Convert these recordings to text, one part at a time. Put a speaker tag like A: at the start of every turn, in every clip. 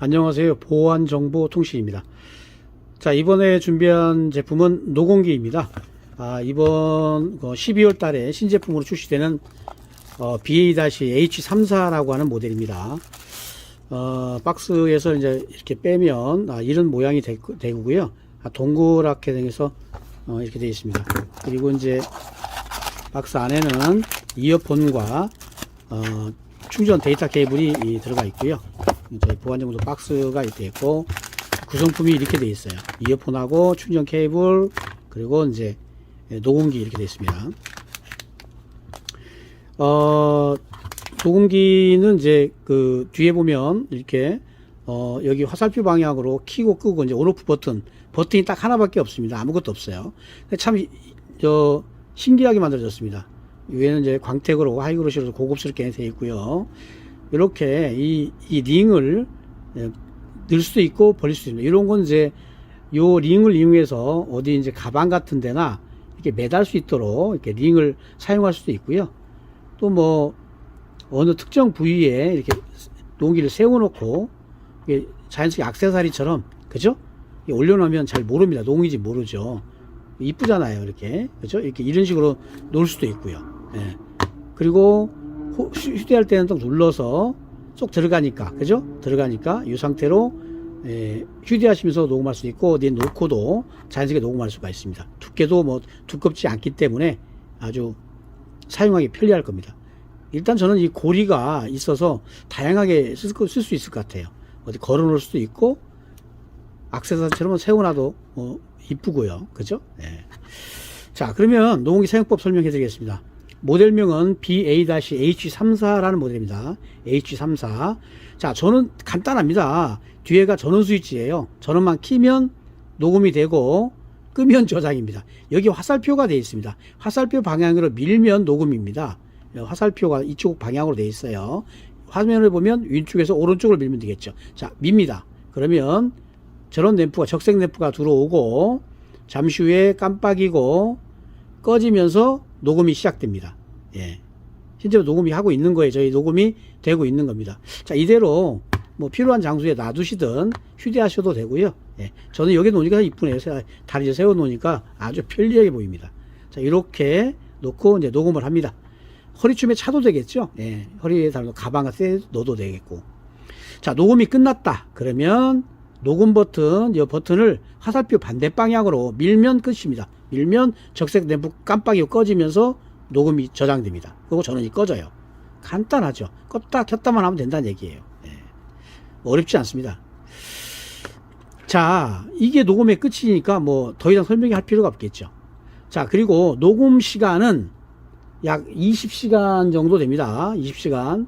A: 안녕하세요. 보안정보통신입니다. 자, 이번에 준비한 제품은 노공기입니다. 이번 12월 달에 신제품으로 출시되는 BA-H34라고 하는 모델입니다. 박스에서 이제 이렇게 빼면 이런 모양이 되고요. 동그랗게 생겨서 이렇게 되어 있습니다. 그리고 이제 박스 안에는 이어폰과 충전 데이터 케이블이 들어가 있고요. 저희 보안정보 박스가 이렇게 있고 구성품이 이렇게 되어 있어요. 이어폰하고 충전 케이블 그리고 이제 녹음기 이렇게 되어 있습니다. 녹음기는 이제 그 뒤에 보면 이렇게 여기 화살표 방향으로 키고 끄고 이제 온오프 버튼이 딱 하나밖에 없습니다. 아무것도 없어요. 참 신기하게 만들어졌습니다. 위에는 이제 광택으로 하이그로시로 고급스럽게 되어 있고요. 이렇게 이 링을 넣을 수도 있고 버릴 수도 있는 이런 건 이제 요 링을 이용해서 어디 이제 가방 같은 데나 이렇게 매달 수 있도록 이렇게 링을 사용할 수도 있고요. 또 뭐 어느 특정 부위에 이렇게 농기를 세워놓고 이게 자연스럽게 액세서리처럼 그죠? 올려놓으면 잘 모릅니다. 농인지 모르죠. 이쁘잖아요. 이렇게 그죠? 이렇게 이런 식으로 놓을 수도 있고요. 예. 그리고 휴대할 때는 또 눌러서 쏙 들어가니까 그죠? 들어가니까 이 상태로 휴대하시면서 녹음할 수 있고 어디에 놓고도 자연스럽게 녹음할 수가 있습니다. 두께도 뭐 두껍지 않기 때문에 아주 사용하기 편리할 겁니다. 일단 저는 이 고리가 있어서 다양하게 쓸 수 있을 것 같아요. 어디 걸어 놓을 수도 있고 액세서리처럼 세워놔도 이쁘고요. 그죠? 네. 자, 그러면 녹음기 사용법 설명해 드리겠습니다. 모델명은 BA-H34라는 모델입니다. H34. 자, 전원 간단합니다. 뒤에가 전원 스위치예요. 전원만 키면 녹음이 되고 끄면 저장입니다. 여기 화살표가 되어 있습니다. 화살표 방향으로 밀면 녹음입니다. 화살표가 이쪽 방향으로 되어 있어요. 화면을 보면 왼쪽에서 오른쪽으로 밀면 되겠죠. 자, 밉니다. 그러면 전원 램프가 적색 램프가 들어오고 잠시 후에 깜빡이고 꺼지면서 녹음이 시작됩니다. 예. 실제로 녹음이 하고 있는 거예요. 저희 녹음이 되고 있는 겁니다. 자, 이대로 뭐 필요한 장소에 놔두시든 휴대하셔도 되고요. 예. 저는 여기 놓으니까 이쁘네요. 다리를 세워 놓으니까 아주 편리하게 보입니다. 자, 이렇게 놓고 이제 녹음을 합니다. 허리춤에 차도 되겠죠. 예. 허리에 달고 가방 같은 데 넣어도 되겠고. 자, 녹음이 끝났다. 그러면 녹음 버튼, 이 버튼을 화살표 반대 방향으로 밀면 끝입니다. 밀면 적색 램프 깜빡이고 꺼지면서 녹음이 저장됩니다. 그리고 전원이 꺼져요. 간단하죠. 껐다 켰다만 하면 된다는 얘기예요. 예. 어렵지 않습니다. 자, 이게 녹음의 끝이니까 뭐 더 이상 설명할 필요가 없겠죠. 자, 그리고 녹음 시간은 약 20시간 정도 됩니다. 20시간.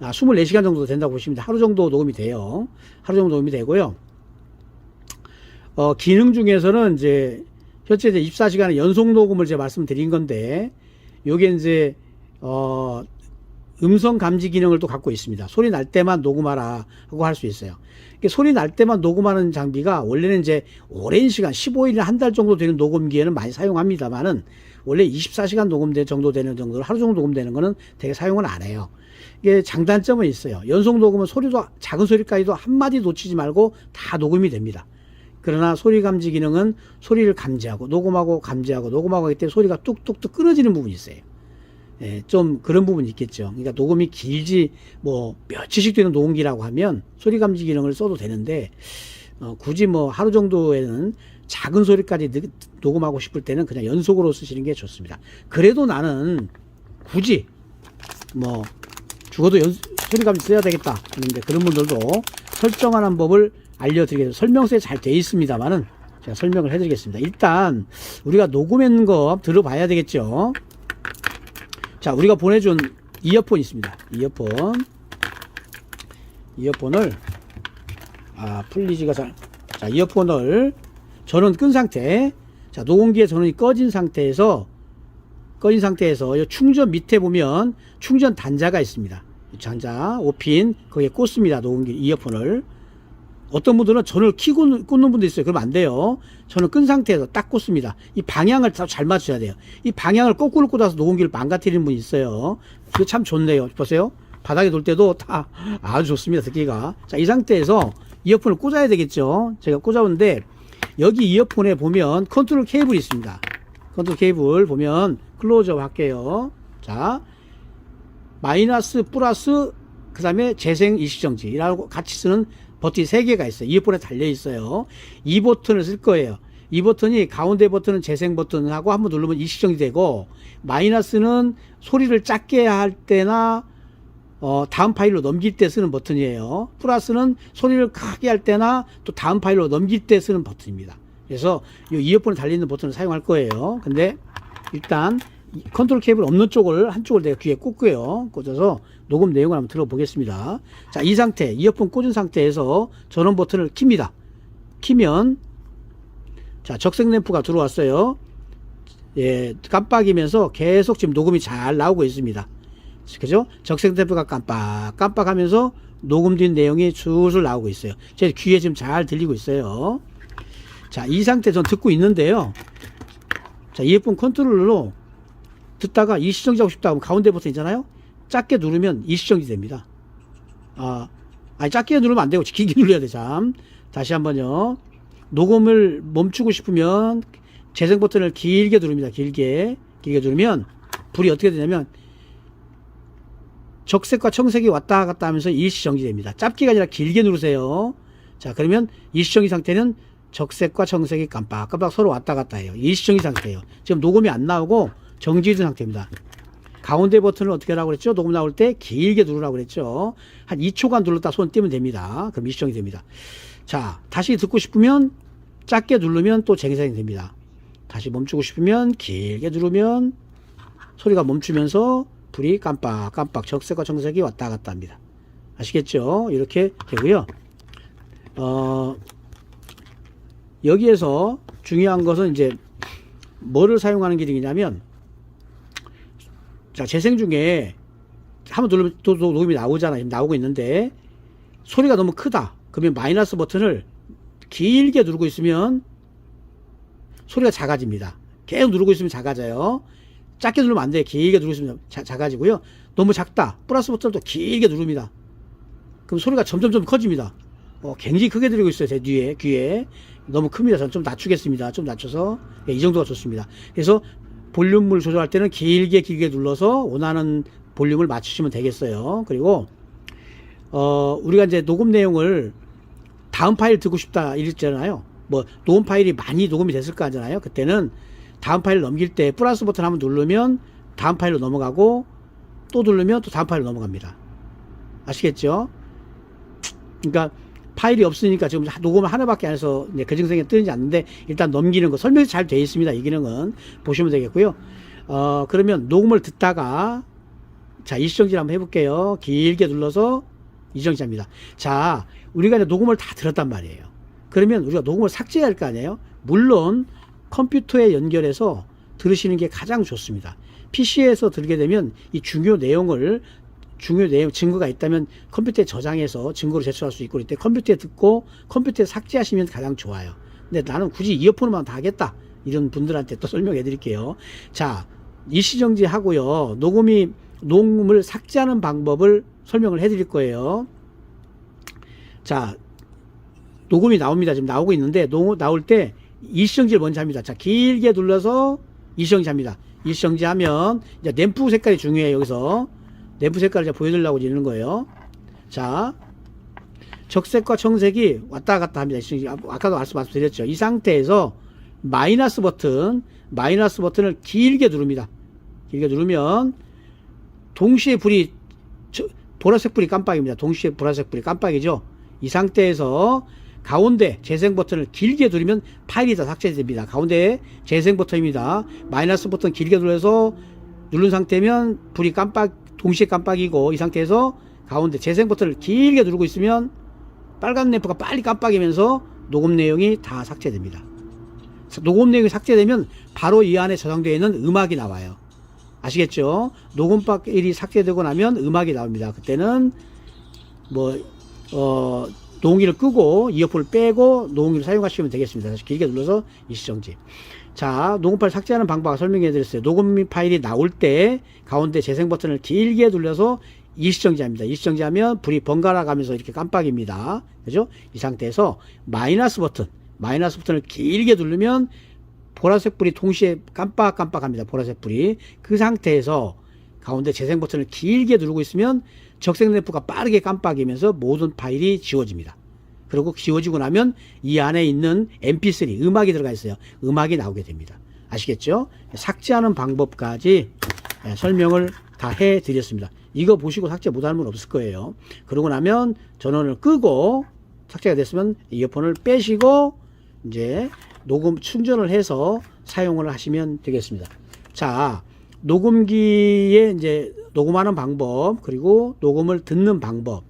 A: 24시간 정도 된다고 보시면 하루 정도 녹음이 돼요. 하루 정도 녹음이 되고요. 기능 중에서는 이제 현재 이제 24시간의 연속 녹음을 제가 말씀드린 건데, 요게 이제 음성 감지 기능을 또 갖고 있습니다. 소리 날 때만 녹음하라 하고 할 수 있어요. 소리 날 때만 녹음하는 장비가 원래는 이제 오랜 시간 15일이나 한 달 정도 되는 녹음기에는 많이 사용합니다만은 원래 24시간 녹음될 정도 되는 정도로 하루 정도 녹음되는 거는 되게 사용을 안 해요. 이게 장단점은 있어요. 연속 녹음은 소리도 작은 소리까지도 한마디 놓치지 말고 다 녹음이 됩니다. 그러나 소리 감지 기능은 소리를 감지하고 녹음하고 감지하고 녹음하고 하기 때문에 소리가 뚝뚝뚝 끊어지는 부분이 있어요. 예, 좀 그런 부분이 있겠죠. 그러니까 녹음이 길지 뭐 며칠씩 되는 녹음기라고 하면 소리 감지 기능을 써도 되는데 굳이 뭐 하루 정도에는 작은 소리까지 녹음하고 싶을 때는 그냥 연속으로 쓰시는 게 좋습니다. 그래도 나는 굳이 뭐 죽어도 소리 감지 써야 되겠다 하는데 그런 분들도 설정하는 법을 알려드리겠습니다. 설명서에 잘 되어 있습니다만은 제가 설명을 해드리겠습니다. 일단 우리가 녹음한 거 들어봐야 되겠죠. 자, 우리가 보내준 이어폰 있습니다. 이어폰을 풀리지가 잘. 자, 이어폰을 전원 끈 상태. 자, 녹음기에 전원이 꺼진 상태에서 이 충전 밑에 보면 충전 단자가 있습니다. 단자 5핀 거기에 꽂습니다. 녹음기 이어폰을. 어떤 분들은 전원을 켜고 꽂는 분도 있어요. 그러면 안 돼요. 전원 끈 상태에서 딱 꽂습니다. 이 방향을 잘 맞춰야 돼요. 이 방향을 거꾸로 꽂아서 녹음기를 망가뜨리는 분이 있어요. 그게 참 좋네요. 보세요. 바닥에 놓을 때도 다 아주 좋습니다. 듣기가. 자, 이 상태에서 이어폰을 꽂아야 되겠죠. 제가 꽂아오는데 여기 이어폰에 보면 컨트롤 케이블이 있습니다. 컨트롤 케이블 보면 클로즈업 할게요. 자, 마이너스, 플러스, 그 다음에 재생 일시정지라고 같이 쓰는 버튼이 3개가 있어요. 이어폰에 달려 있어요. 이 버튼을 쓸 거예요. 이 버튼이 가운데 버튼은 재생 버튼하고 한번 누르면 일시정지 되고, 마이너스는 소리를 작게 할 때나 다음 파일로 넘길 때 쓰는 버튼이에요. 플러스는 소리를 크게 할 때나 또 다음 파일로 넘길 때 쓰는 버튼입니다. 그래서 이 이어폰에 달려있는 버튼을 사용할 거예요. 근데 일단 컨트롤 케이블 없는 쪽을 한쪽을 내가 귀에 꽂고요. 꽂아서 녹음 내용을 한번 들어보겠습니다. 자, 이 상태, 이어폰 꽂은 상태에서 전원 버튼을 킵니다. 키면 자, 적색 램프가 들어왔어요. 예, 깜빡이면서 계속 지금 녹음이 잘 나오고 있습니다. 그죠? 적색 램프가 깜빡하면서 녹음된 내용이 줄줄 나오고 있어요. 제 귀에 지금 잘 들리고 있어요. 자, 이 상태 전 듣고 있는데요. 자, 이어폰 컨트롤러로 듣다가 일시정지 하고 싶다 하면 가운데 버튼 있잖아요. 작게 누르면 일시정지 됩니다. 아니 작게 누르면 안 되고 길게 눌러야 돼. 참. 다시 한번요. 녹음을 멈추고 싶으면 재생 버튼을 길게 누릅니다. 길게 누르면 불이 어떻게 되냐면 적색과 청색이 왔다 갔다 하면서 일시정지 됩니다. 짧게가 아니라 길게 누르세요. 자, 그러면 일시정지 상태는 적색과 청색이 깜빡깜빡 서로 왔다 갔다 해요. 일시정지 상태예요. 지금 녹음이 안 나오고 정지된 상태입니다. 가운데 버튼을 어떻게 하라고 그랬죠? 녹음 나올 때 길게 누르라고 그랬죠. 한 2초간 눌렀다 손 떼면 됩니다. 그럼 일시정지 됩니다. 자, 다시 듣고 싶으면 작게 누르면 또 재생이 됩니다. 다시 멈추고 싶으면 길게 누르면 소리가 멈추면서 불이 깜빡깜빡 적색과 청색이 왔다 갔다 합니다. 아시겠죠? 이렇게 되고요. 여기에서 중요한 것은 이제 뭐를 사용하는 기능이냐면, 자, 재생 중에 한번 누르면 또 녹음이 나오잖아요. 지금 나오고 있는데 소리가 너무 크다. 그러면 마이너스 버튼을 길게 누르고 있으면 소리가 작아집니다. 계속 누르고 있으면 작아져요. 작게 누르면 안 돼요. 길게 누르고 있으면 작아지고요. 너무 작다. 플러스 버튼을 또 길게 누릅니다. 그럼 소리가 점점 커집니다. 굉장히 크게 들리고 있어요. 제 뒤에, 귀에. 너무 큽니다. 저는 좀 낮추겠습니다. 좀 낮춰서. 예, 이 정도가 좋습니다. 그래서 볼륨을 조절할 때는 길게 눌러서 원하는 볼륨을 맞추시면 되겠어요. 그리고 우리가 이제 녹음 내용을 다음 파일 듣고 싶다 이랬잖아요. 뭐 녹음 파일이 많이 녹음이 됐을 거 아니잖아요. 그때는 다음 파일 넘길 때 플러스 버튼 한번 누르면 다음 파일로 넘어가고, 또 누르면 또 다음 파일로 넘어갑니다. 아시겠죠? 그러니까 파일이 없으니까 지금 녹음을 하나밖에 안 해서 그 증상이 뜨지 않는데, 일단 넘기는 거 설명이 잘 되어 있습니다. 이 기능은 보시면 되겠고요. 그러면 녹음을 듣다가, 자, 일시정지를 한번 해볼게요. 길게 눌러서 일시정지합니다. 자, 우리가 이제 녹음을 다 들었단 말이에요. 그러면 우리가 녹음을 삭제해야 할 거 아니에요? 물론 컴퓨터에 연결해서 들으시는 게 가장 좋습니다. PC에서 들게 되면 이 중요 내용, 증거가 있다면 컴퓨터에 저장해서 증거로 제출할 수 있고, 그때 컴퓨터에 듣고 kom퓨터에 삭제하시면 가장 좋아요. 근데 나는 굳이 이어폰으로만 다 하겠다, 이런 분들한테 또 설명해 드릴게요. 자, 일시정지 하고요. 녹음을 삭제하는 방법을 설명을 해 드릴 거예요. 자, 녹음이 나옵니다. 지금 나오고 있는데, 나올 때 일시정지를 먼저 합니다. 자, 길게 눌러서 일시정지 합니다. 일시정지 하면 이제 램프 색깔이 중요해요. 여기서 램프 색깔을 제가 보여드리려고 이러는 거예요. 자, 적색과 청색이 왔다 갔다 합니다. 아까도 말씀드렸죠. 이 상태에서 마이너스 버튼을 길게 누릅니다. 길게 누르면 동시에 보라색 불이 깜빡입니다. 동시에 보라색 불이 깜빡이죠. 이 상태에서 가운데 재생 버튼을 길게 누르면 파일이 다 삭제됩니다. 가운데 재생 버튼입니다. 마이너스 버튼 길게 눌러서 누른 상태면 불이 동시에 깜빡이고, 이 상태에서 가운데 재생 버튼을 길게 누르고 있으면 빨간 램프가 빨리 깜빡이면서 녹음 내용이 다 삭제됩니다. 녹음 내용이 삭제되면 바로 이 안에 저장되어 있는 음악이 나와요. 아시겠죠? 녹음 파일이 삭제되고 나면 음악이 나옵니다. 그때는 녹음기를 끄고 이어폰을 빼고 녹음기를 사용하시면 되겠습니다. 다시 길게 눌러서 일시정지. 자, 녹음 파일 삭제하는 방법을 설명해 드렸어요. 녹음 파일이 나올 때 가운데 재생 버튼을 길게 눌러서 일시정지합니다. 일시정지하면 불이 번갈아 가면서 이렇게 깜빡입니다. 그죠? 이 상태에서 마이너스 버튼을 길게 누르면 보라색 불이 동시에 깜빡깜빡합니다. 보라색 불이. 그 상태에서 가운데 재생 버튼을 길게 누르고 있으면 적색 램프가 빠르게 깜빡이면서 모든 파일이 지워집니다. 그리고 지워지고 나면 이 안에 있는 mp3 음악이 들어가 있어요. 음악이 나오게 됩니다. 아시겠죠? 삭제하는 방법까지 설명을 다 해드렸습니다. 이거 보시고 삭제 못하는 분 없을 거예요. 그러고 나면 전원을 끄고 삭제가 됐으면 이어폰을 빼시고 이제 녹음 충전을 해서 사용을 하시면 되겠습니다. 자, 녹음기에 이제 녹음하는 방법, 그리고 녹음을 듣는 방법,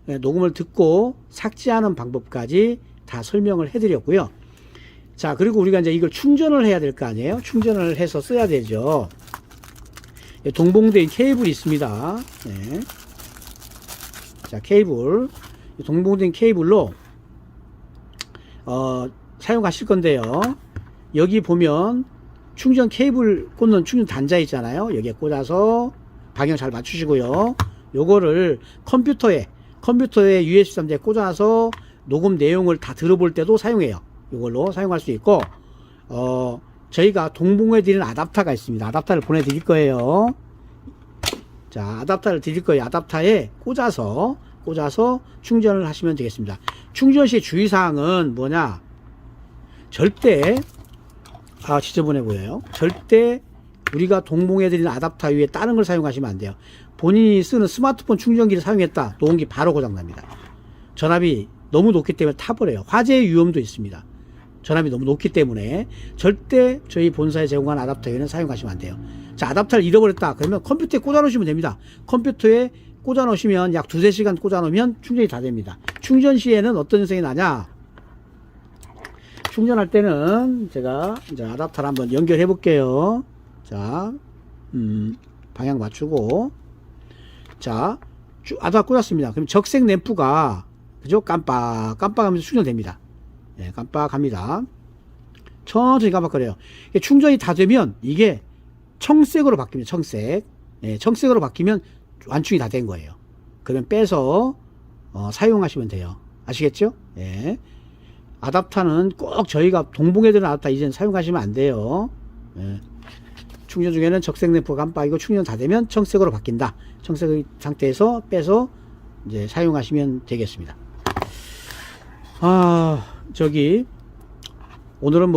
A: 녹음을 듣고 삭제하는 방법까지 다 설명을 해드렸고요. 자, 그리고 우리가 이제 이걸 충전을 해야 될 거 아니에요? 충전을 해서 써야 되죠. 동봉된 케이블이 있습니다. 네. 자, 케이블. 동봉된 케이블로, 사용하실 건데요. 여기 보면 충전 케이블 꽂는 충전 단자 있잖아요. 여기에 꽂아서 방향 잘 맞추시고요. 요거를 컴퓨터에 USB 3에 꽂아서 녹음 내용을 다 들어볼 때도 사용해요. 이걸로 사용할 수 있고, 저희가 동봉해 드리는 아답터가 있습니다. 아답터를 보내드릴 거예요. 자, 아답터를 드릴 거예요. 아답터에 꽂아서 충전을 하시면 되겠습니다. 충전 시 주의사항은 뭐냐? 절대, 지저분해 보여요. 절대 우리가 동봉해 드리는 아답터 위에 다른 걸 사용하시면 안 돼요. 본인이 쓰는 스마트폰 충전기를 사용했다. 녹음기 바로 고장납니다. 전압이 너무 높기 때문에 타버려요. 화재 위험도 있습니다. 전압이 너무 높기 때문에 절대 저희 본사에 제공한 아답터 위에는 사용하시면 안 돼요. 자, 아답터를 잃어버렸다. 그러면 컴퓨터에 꽂아 놓으시면 됩니다. 컴퓨터에 꽂아 놓으시면 약 2~3시간 꽂아 놓으면 충전이 다 됩니다. 충전 시에는 어떤 현상이 나냐? 충전할 때는 제가 이제 아답터를 한번 연결해 볼게요. 자, 방향 맞추고, 자, 아답터 꽂았습니다. 그럼 적색 램프가, 그죠? 깜빡하면서 충전됩니다. 네, 깜빡합니다. 천천히 깜빡거려요. 충전이 다 되면 이게 청색으로 바뀝니다. 청색. 네, 청색으로 바뀌면 완충이 다 된 거예요. 그러면 빼서 사용하시면 돼요. 아시겠죠? 네. 아답터는 꼭 저희가 동봉해드리는 아답터 이제는 사용하시면 안 돼요. 네. 충전 중에는 적색 램프가 깜빡이고 충전 다 되면 청색으로 바뀐다. 청색 상태에서 빼서 이제 사용하시면 되겠습니다. 오늘은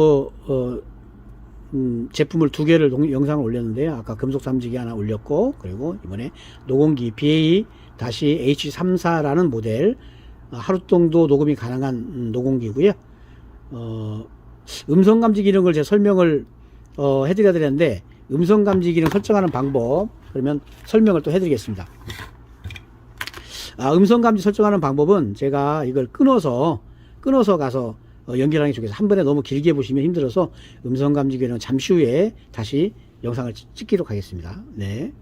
A: 제품을 2개를 영상을 올렸는데요. 아까 금속 삼지기 하나 올렸고, 그리고 이번에 녹음기 BA-H34라는 모델, 하루 정도 녹음이 가능한 녹음기고요. 음성 감지 기능을 제가 설명을 해드려야 되는데, 음성 감지 기능 설정하는 방법, 그러면 설명을 또 해드리겠습니다. 음성 감지 설정하는 방법은 제가 이걸 끊어서 가서 연결하는 게 좋겠어요. 한 번에 너무 길게 보시면 힘들어서 음성 감지 기능은 잠시 후에 다시 영상을 찍기로 하겠습니다. 네.